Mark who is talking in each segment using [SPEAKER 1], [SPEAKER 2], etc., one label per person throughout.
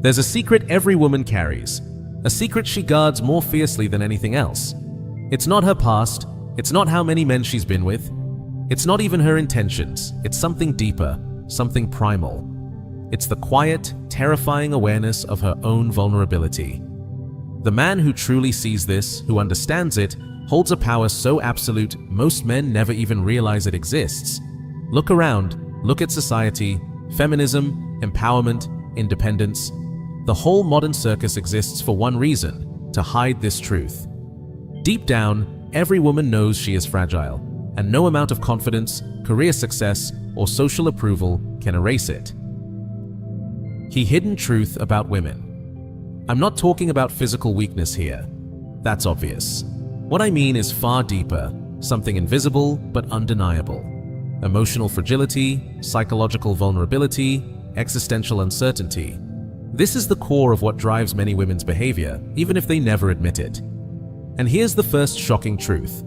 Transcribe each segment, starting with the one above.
[SPEAKER 1] There's a secret every woman carries, a secret she guards more fiercely than anything else. It's not her past, it's not how many men she's been with, it's not even her intentions, it's something deeper, something primal. It's the quiet, terrifying awareness of her own vulnerability. The man who truly sees this, who understands it, holds a power so absolute most men never even realize it exists. Look around, look at society, feminism, empowerment, independence. The whole modern circus exists for one reason: to hide this truth. Deep down, every woman knows she is fragile, and no amount of confidence, career success, or social approval can erase it. The hidden truth about women. I'm not talking about physical weakness here. That's obvious. What I mean is far deeper, something invisible but undeniable. Emotional fragility, psychological vulnerability, existential uncertainty. This is the core of what drives many women's behavior, even if they never admit it. And here's the first shocking truth.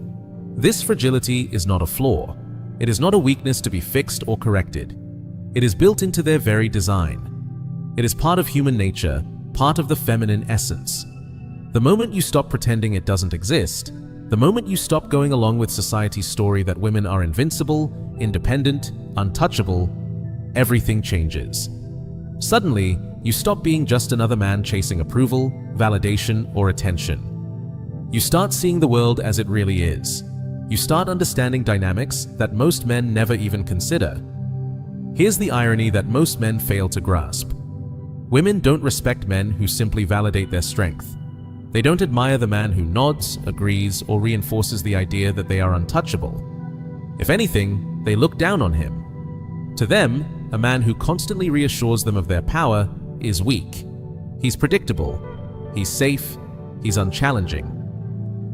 [SPEAKER 1] This fragility is not a flaw. It is not a weakness to be fixed or corrected. It is built into their very design. It is part of human nature, part of the feminine essence. The moment you stop pretending it doesn't exist, the moment you stop going along with society's story that women are invincible, independent, untouchable, everything changes. Suddenly, you stop being just another man chasing approval, validation, or attention. You start seeing the world as it really is. You start understanding dynamics that most men never even consider. Here's the irony that most men fail to grasp. Women don't respect men who simply validate their strength. They don't admire the man who nods, agrees, or reinforces the idea that they are untouchable. If anything, they look down on him. To them, a man who constantly reassures them of their power is weak. He's predictable. He's safe. He's unchallenging.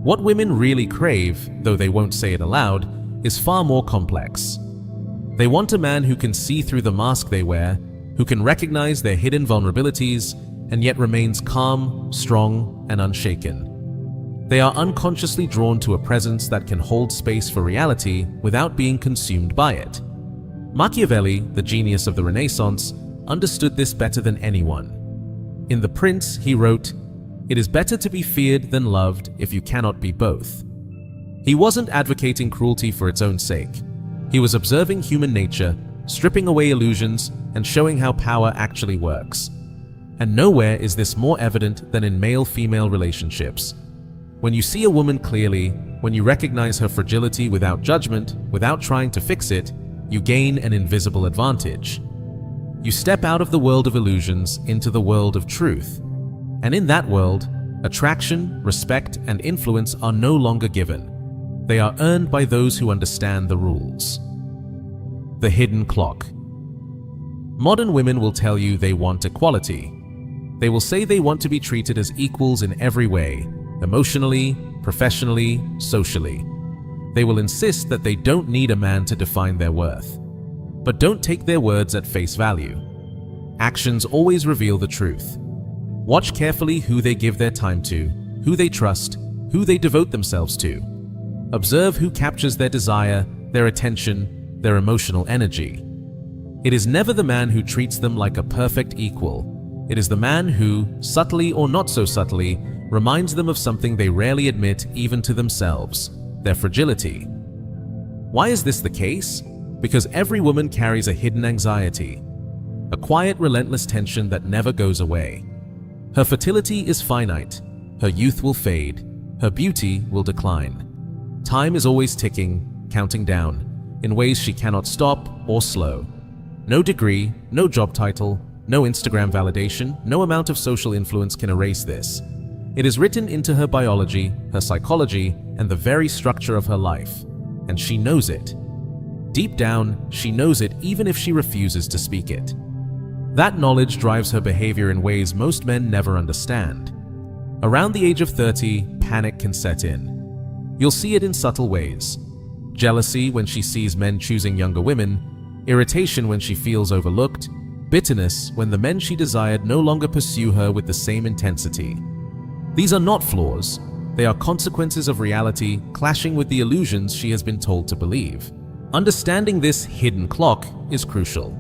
[SPEAKER 1] What women really crave, though they won't say it aloud, is far more complex. They want a man who can see through the mask they wear, who can recognize their hidden vulnerabilities, and yet remains calm, strong, and unshaken. They are unconsciously drawn to a presence that can hold space for reality without being consumed by it. Machiavelli, the genius of the Renaissance, understood this better than anyone. In The Prince, he wrote, "It is better to be feared than loved if you cannot be both." He wasn't advocating cruelty for its own sake. He was observing human nature, stripping away illusions, and showing how power actually works. And nowhere is this more evident than in male-female relationships. When you see a woman clearly, when you recognize her fragility without judgment, without trying to fix it, you gain an invisible advantage. You step out of the world of illusions into the world of truth. And in that world, attraction, respect, and influence are no longer given. They are earned by those who understand the rules. The hidden clock. Modern women will tell you they want equality. They will say they want to be treated as equals in every way, emotionally, professionally, socially. They will insist that they don't need a man to define their worth. But don't take their words at face value. Actions always reveal the truth. Watch carefully who they give their time to, who they trust, who they devote themselves to. Observe who captures their desire, their attention, their emotional energy. It is never the man who treats them like a perfect equal. It is the man who, subtly or not so subtly, reminds them of something they rarely admit even to themselves: their fragility. Why is this the case? Because every woman carries a hidden anxiety, a quiet, relentless tension that never goes away. Her fertility is finite, her youth will fade, her beauty will decline. Time is always ticking, counting down, in ways she cannot stop or slow. No degree, no job title, no Instagram validation, no amount of social influence can erase this. It is written into her biology, her psychology, and the very structure of her life. And she knows it. Deep down, she knows it even if she refuses to speak it. That knowledge drives her behavior in ways most men never understand. Around the age of 30, panic can set in. You'll see it in subtle ways. Jealousy when she sees men choosing younger women, irritation when she feels overlooked, bitterness when the men she desired no longer pursue her with the same intensity. These are not flaws. They are consequences of reality clashing with the illusions she has been told to believe. Understanding this hidden clock is crucial.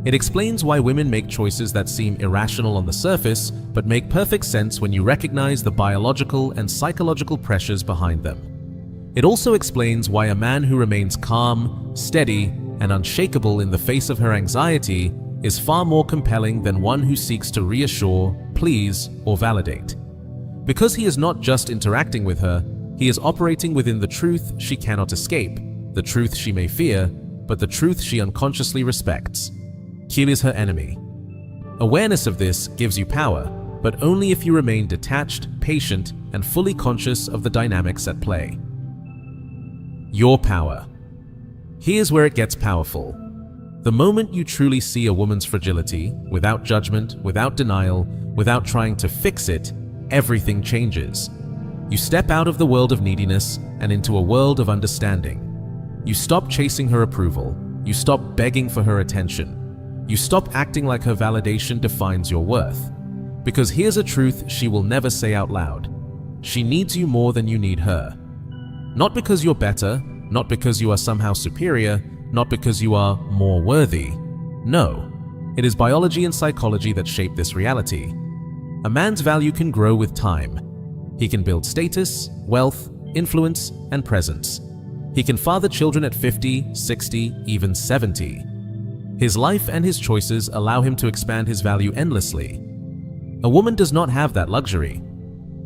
[SPEAKER 1] It explains why women make choices that seem irrational on the surface, but make perfect sense when you recognize the biological and psychological pressures behind them. It also explains why a man who remains calm, steady, and unshakable in the face of her anxiety is far more compelling than one who seeks to reassure, please, or validate. Because he is not just interacting with her, he is operating within the truth she cannot escape, the truth she may fear, but the truth she unconsciously respects. Kill is her enemy. Awareness of this gives you power, but only if you remain detached, patient, and fully conscious of the dynamics at play. Your power. Here's where it gets powerful. The moment you truly see a woman's fragility, without judgment, without denial, without trying to fix it, everything changes. You step out of the world of neediness and into a world of understanding. You stop chasing her approval. You stop begging for her attention. You stop acting like her validation defines your worth. Because here's a truth she will never say out loud. She needs you more than you need her. Not because you're better, not because you are somehow superior, not because you are more worthy. No, it is biology and psychology that shape this reality. A man's value can grow with time. He can build status, wealth, influence, and presence. He can father children at 50, 60, even 70. His life and his choices allow him to expand his value endlessly. A woman does not have that luxury.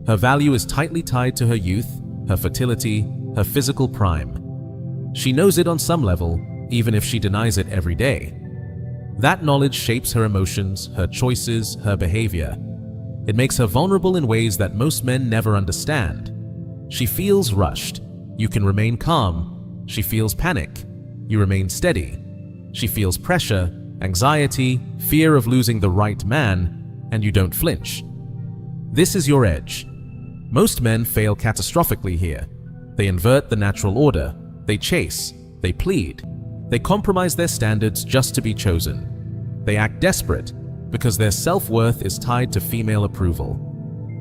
[SPEAKER 1] Her value is tightly tied to her youth, her fertility, her physical prime. She knows it on some level, even if she denies it every day. That knowledge shapes her emotions, her choices, her behavior. It makes her vulnerable in ways that most men never understand. She feels rushed. You can remain calm. She feels panic. You remain steady. She feels pressure, anxiety, fear of losing the right man, and you don't flinch. This is your edge. Most men fail catastrophically here. They invert the natural order. They chase. They plead. They compromise their standards just to be chosen. They act desperate because their self-worth is tied to female approval.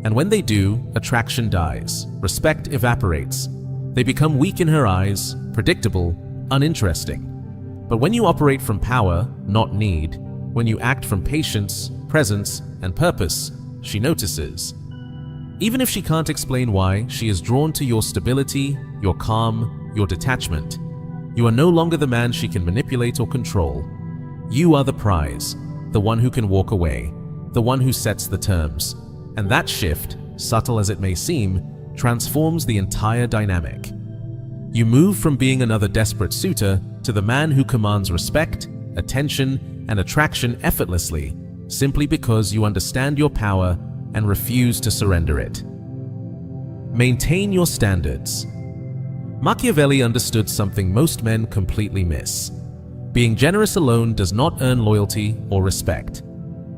[SPEAKER 1] And when they do, attraction dies. Respect evaporates. They become weak in her eyes, predictable, uninteresting. But when you operate from power, not need, when you act from patience, presence, and purpose, she notices. Even if she can't explain why, she is drawn to your stability, your calm, your detachment. You are no longer the man she can manipulate or control. You are the prize, the one who can walk away, the one who sets the terms. And that shift, subtle as it may seem, transforms the entire dynamic. You move from being another desperate suitor to the man who commands respect, attention, and attraction effortlessly, simply because you understand your power and refuse to surrender it. Maintain your standards. Machiavelli understood something most men completely miss. Being generous alone does not earn loyalty or respect.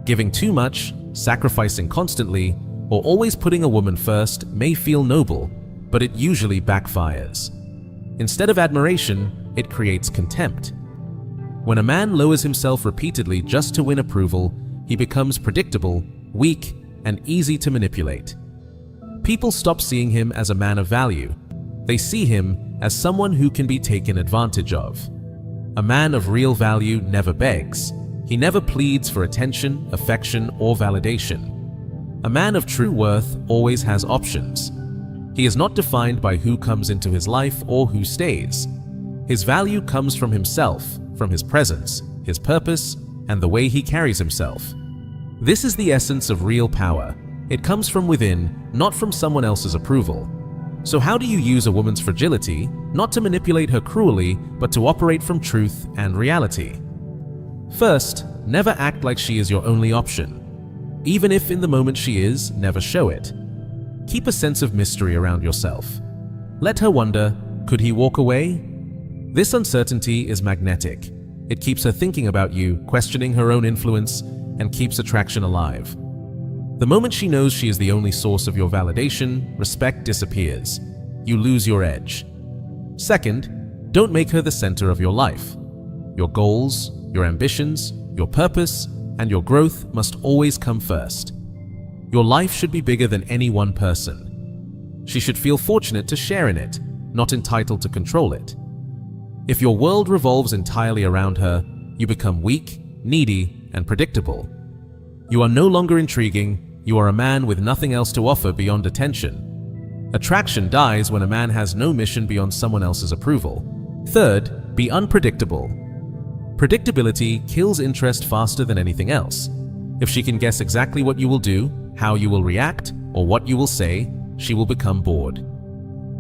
[SPEAKER 1] Giving too much, sacrificing constantly, or always putting a woman first may feel noble, but it usually backfires. Instead of admiration, it creates contempt. When a man lowers himself repeatedly just to win approval, he becomes predictable, weak, and easy to manipulate. People stop seeing him as a man of value. They see him as someone who can be taken advantage of. A man of real value never begs. He never pleads for attention, affection, or validation. A man of true worth always has options. He is not defined by who comes into his life or who stays. His value comes from himself, from his presence, his purpose, and the way he carries himself. This is the essence of real power. It comes from within, not from someone else's approval. So how do you use a woman's fragility, not to manipulate her cruelly, but to operate from truth and reality? First, never act like she is your only option. Even if in the moment she is, never show it. Keep a sense of mystery around yourself. Let her wonder, could he walk away? This uncertainty is magnetic. It keeps her thinking about you, questioning her own influence, and keeps attraction alive. The moment she knows she is the only source of your validation, respect disappears. You lose your edge. Second, don't make her the center of your life. Your goals, your ambitions, your purpose, and your growth must always come first. Your life should be bigger than any one person. She should feel fortunate to share in it, not entitled to control it. If your world revolves entirely around her, you become weak, needy, and predictable. You are no longer intriguing, you are a man with nothing else to offer beyond attention. Attraction dies when a man has no mission beyond someone else's approval. Third, be unpredictable. Predictability kills interest faster than anything else. If she can guess exactly what you will do, how you will react, or what you will say, she will become bored.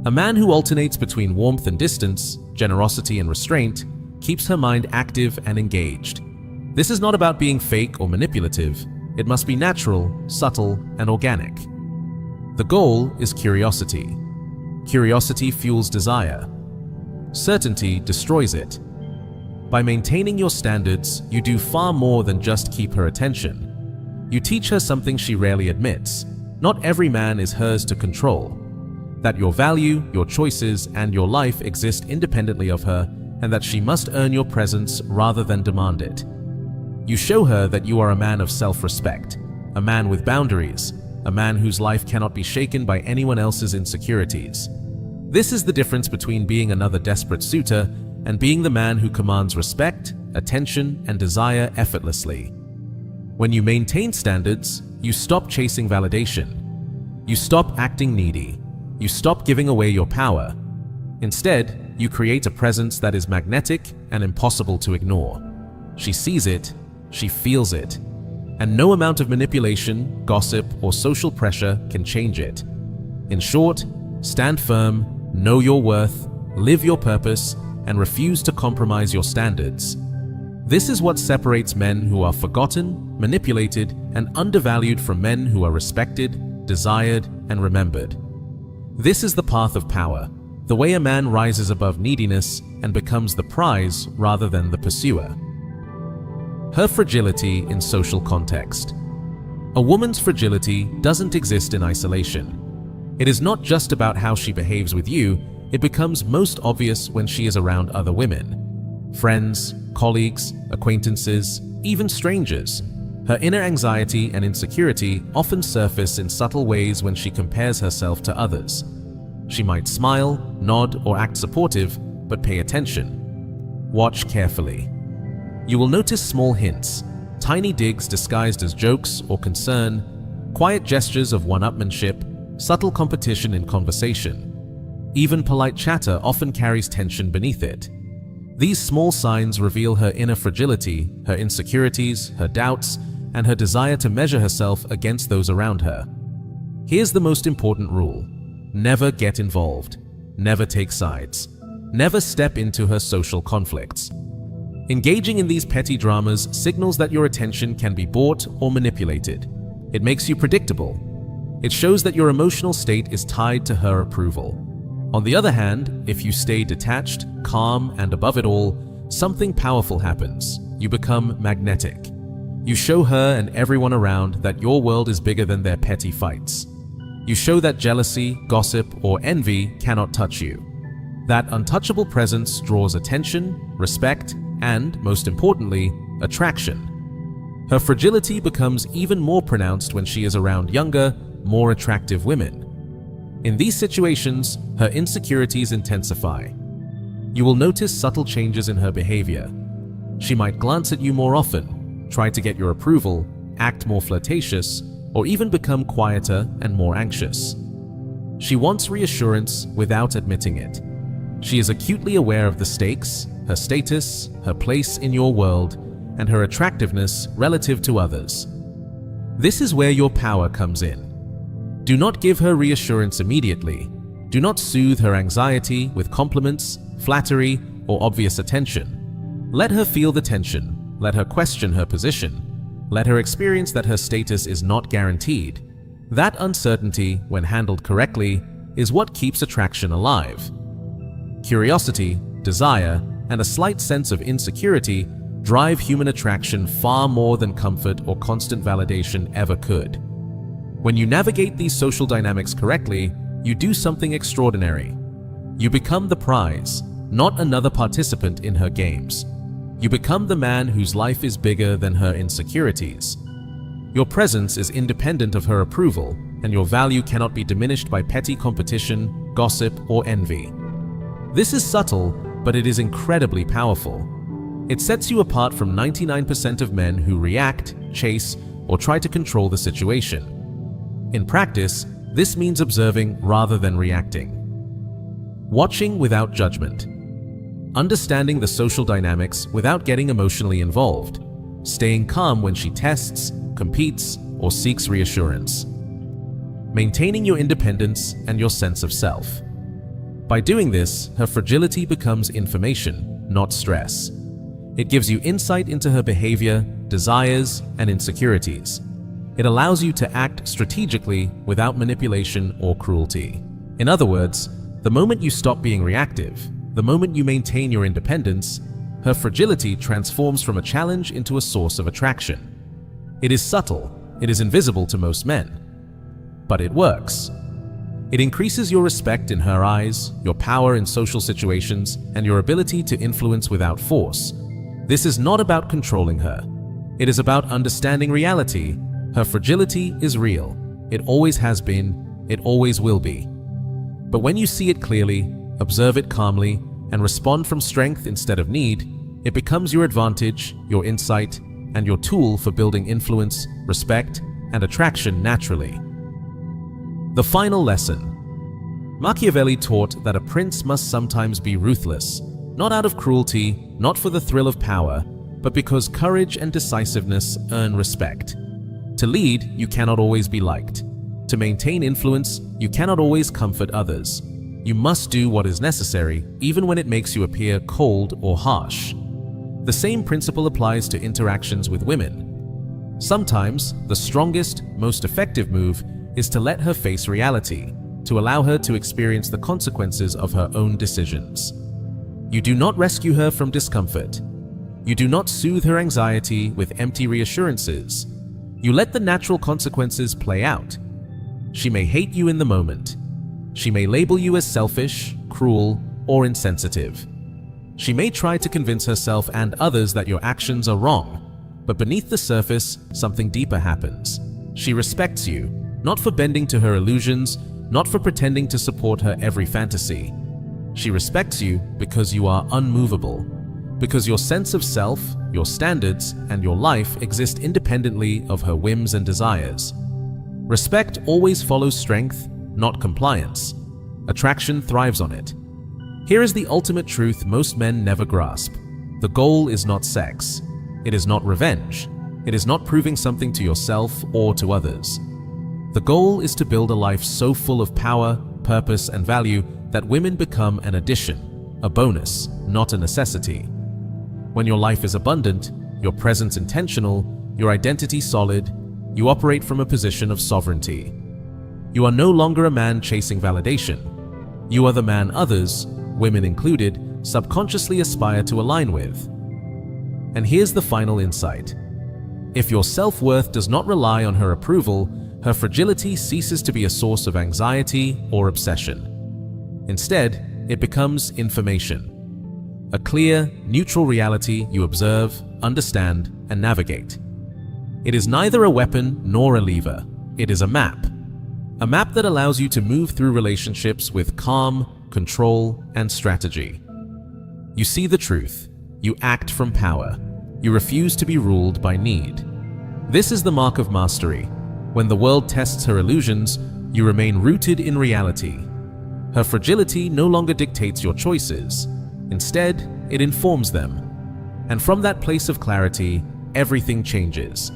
[SPEAKER 1] A man who alternates between warmth and distance, generosity and restraint, keeps her mind active and engaged. This is not about being fake or manipulative. It must be natural, subtle, and organic. The goal is curiosity. Curiosity fuels desire. Certainty destroys it. By maintaining your standards, you do far more than just keep her attention. You teach her something she rarely admits. Not every man is hers to control. That your value, your choices, and your life exist independently of her, and that she must earn your presence rather than demand it. You show her that you are a man of self-respect, a man with boundaries, a man whose life cannot be shaken by anyone else's insecurities. This is the difference between being another desperate suitor and being the man who commands respect, attention, and desire effortlessly. When you maintain standards, you stop chasing validation. You stop acting needy. You stop giving away your power. Instead, you create a presence that is magnetic and impossible to ignore. She sees it, she feels it, and no amount of manipulation, gossip, or social pressure can change it. In short, stand firm, know your worth, live your purpose, and refuse to compromise your standards. This is what separates men who are forgotten, manipulated, and undervalued from men who are respected, desired, and remembered. This is the path of power, the way a man rises above neediness and becomes the prize rather than the pursuer. Her fragility in social context. A woman's fragility doesn't exist in isolation. It is not just about how she behaves with you, it becomes most obvious when she is around other women. Friends, colleagues, acquaintances, even strangers. Her inner anxiety and insecurity often surface in subtle ways when she compares herself to others. She might smile, nod, or act supportive, but pay attention. Watch carefully. You will notice small hints, tiny digs disguised as jokes or concern, quiet gestures of one-upmanship, subtle competition in conversation. Even polite chatter often carries tension beneath it. These small signs reveal her inner fragility, her insecurities, her doubts, and her desire to measure herself against those around her. Here's the most important rule. Never get involved. Never take sides. Never step into her social conflicts. Engaging in these petty dramas signals that your attention can be bought or manipulated. It makes you predictable. It shows that your emotional state is tied to her approval. On the other hand, if you stay detached, calm, and above it all, something powerful happens. You become magnetic. You show her and everyone around that your world is bigger than their petty fights. You show that jealousy, gossip, or envy cannot touch you. That untouchable presence draws attention, respect, and, most importantly, attraction. Her fragility becomes even more pronounced when she is around younger, more attractive women. In these situations, her insecurities intensify. You will notice subtle changes in her behavior. She might glance at you more often, try to get your approval, act more flirtatious, or even become quieter and more anxious. She wants reassurance without admitting it. She is acutely aware of the stakes, her status, her place in your world, and her attractiveness relative to others. This is where your power comes in. Do not give her reassurance immediately. Do not soothe her anxiety with compliments, flattery, or obvious attention. Let her feel the tension. Let her question her position. Let her experience that her status is not guaranteed. That uncertainty, when handled correctly, is what keeps attraction alive. Curiosity, desire, and a slight sense of insecurity drive human attraction far more than comfort or constant validation ever could. When you navigate these social dynamics correctly, you do something extraordinary. You become the prize, not another participant in her games. You become the man whose life is bigger than her insecurities. Your presence is independent of her approval, and your value cannot be diminished by petty competition, gossip, or envy. This is subtle, but it is incredibly powerful. It sets you apart from 99% of men who react, chase, or try to control the situation. In practice, this means observing rather than reacting. Watching without judgment. Understanding the social dynamics without getting emotionally involved. Staying calm when she tests, competes, or seeks reassurance. Maintaining your independence and your sense of self. By doing this, her fragility becomes information, not stress. It gives you insight into her behavior, desires, and insecurities. It allows you to act strategically without manipulation or cruelty. In other words, the moment you stop being reactive, the moment you maintain your independence, her fragility transforms from a challenge into a source of attraction. It is subtle, it is invisible to most men, but it works. It increases your respect in her eyes, your power in social situations, and your ability to influence without force. This is not about controlling her. It is about understanding reality. Her fragility is real. It always has been. It always will be. But when you see it clearly, observe it calmly, and respond from strength instead of need, it becomes your advantage, your insight, and your tool for building influence, respect, and attraction naturally. The final lesson. Machiavelli taught that a prince must sometimes be ruthless, not out of cruelty, not for the thrill of power, but because courage and decisiveness earn respect. To lead, you cannot always be liked. To maintain influence, you cannot always comfort others. You must do what is necessary, even when it makes you appear cold or harsh. The same principle applies to interactions with women. Sometimes, the strongest, most effective move is to let her face reality, to allow her to experience the consequences of her own decisions. You do not rescue her from discomfort. You do not soothe her anxiety with empty reassurances. You let the natural consequences play out. She may hate you in the moment. She may label you as selfish, cruel, or insensitive. She may try to convince herself and others that your actions are wrong, but beneath the surface, something deeper happens. She respects you, not for bending to her illusions, not for pretending to support her every fantasy. She respects you because you are unmovable, because your sense of self, your standards, and your life exist independently of her whims and desires. Respect always follows strength, not compliance. Attraction thrives on it. Here is the ultimate truth most men never grasp. The goal is not sex. It is not revenge. It is not proving something to yourself or to others. The goal is to build a life so full of power, purpose, and value that women become an addition, a bonus, not a necessity. When your life is abundant, your presence intentional, your identity solid, you operate from a position of sovereignty. You are no longer a man chasing validation. You are the man others, women included, subconsciously aspire to align with. And here's the final insight. If your self-worth does not rely on her approval, her fragility ceases to be a source of anxiety or obsession. Instead, it becomes information. A clear, neutral reality you observe, understand, and navigate. It is neither a weapon nor a lever. It is a map. A map that allows you to move through relationships with calm, control, and strategy. You see the truth. You act from power. You refuse to be ruled by need. This is the mark of mastery. When the world tests her illusions, you remain rooted in reality. Her fragility no longer dictates your choices. Instead, it informs them. And from that place of clarity, everything changes.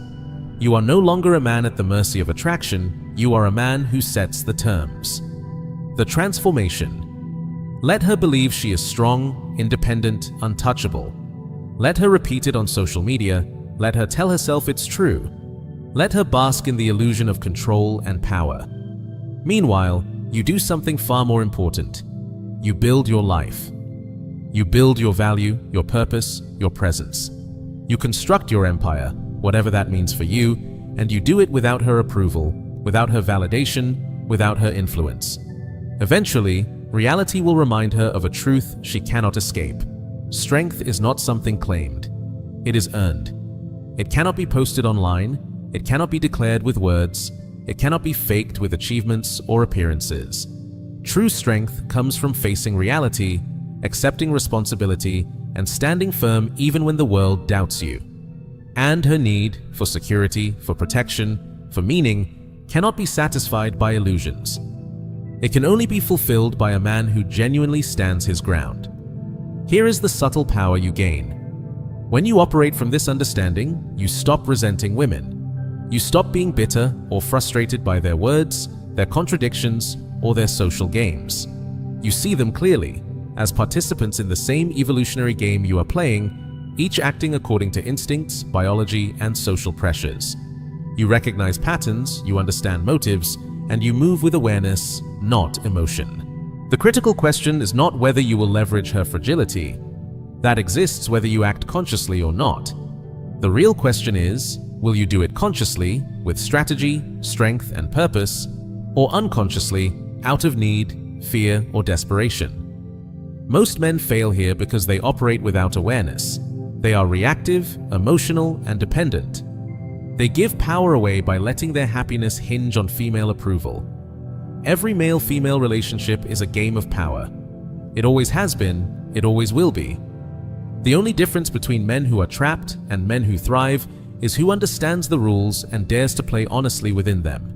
[SPEAKER 1] You are no longer a man at the mercy of attraction. You are a man who sets the terms. The transformation. Let her believe she is strong, independent, untouchable. Let her repeat it on social media. Let her tell herself it's true. Let her bask in the illusion of control and power. Meanwhile, you do something far more important. You build your life. You build your value, your purpose, your presence. You construct your empire, whatever that means for you, and you do it without her approval, without her validation, without her influence. Eventually, reality will remind her of a truth she cannot escape. Strength is not something claimed. It is earned. It cannot be posted online. It cannot be declared with words. It cannot be faked with achievements or appearances. True strength comes from facing reality, accepting responsibility, and standing firm even when the world doubts you. And her need for security, for protection, for meaning cannot be satisfied by illusions. It can only be fulfilled by a man who genuinely stands his ground. Here is the subtle power you gain. When you operate from this understanding, you stop resenting women. You stop being bitter or frustrated by their words, their contradictions, or their social games. You see them clearly, as participants in the same evolutionary game you are playing, each acting according to instincts, biology, and social pressures. You recognize patterns, you understand motives, and you move with awareness, not emotion. The critical question is not whether you will leverage her fragility. That exists whether you act consciously or not. The real question is, will you do it consciously, with strategy, strength, and purpose, or unconsciously, out of need, fear, or desperation? Most men fail here because they operate without awareness. They are reactive, emotional, and dependent. They give power away by letting their happiness hinge on female approval. Every male-female relationship is a game of power. It always has been, it always will be. The only difference between men who are trapped and men who thrive is who understands the rules and dares to play honestly within them.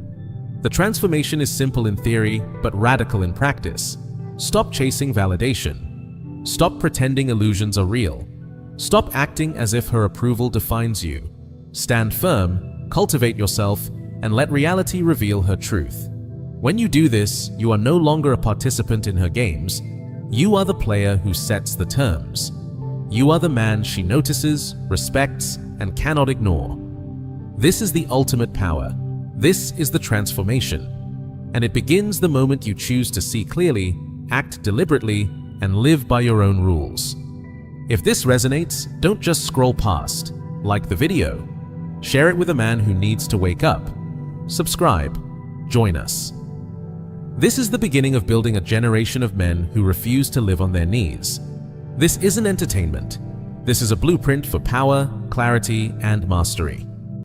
[SPEAKER 1] The transformation is simple in theory, but radical in practice. Stop chasing validation. Stop pretending illusions are real. Stop acting as if her approval defines you. Stand firm, cultivate yourself, and let reality reveal her truth. When you do this, you are no longer a participant in her games. You are the player who sets the terms. You are the man she notices, respects, and cannot ignore. This is the ultimate power. This is the transformation. And it begins the moment you choose to see clearly, act deliberately, and live by your own rules. If this resonates, don't just scroll past. Like the video. Share it with a man who needs to wake up. Subscribe. Join us. This is the beginning of building a generation of men who refuse to live on their knees. This isn't entertainment. This is a blueprint for power, clarity, and mastery.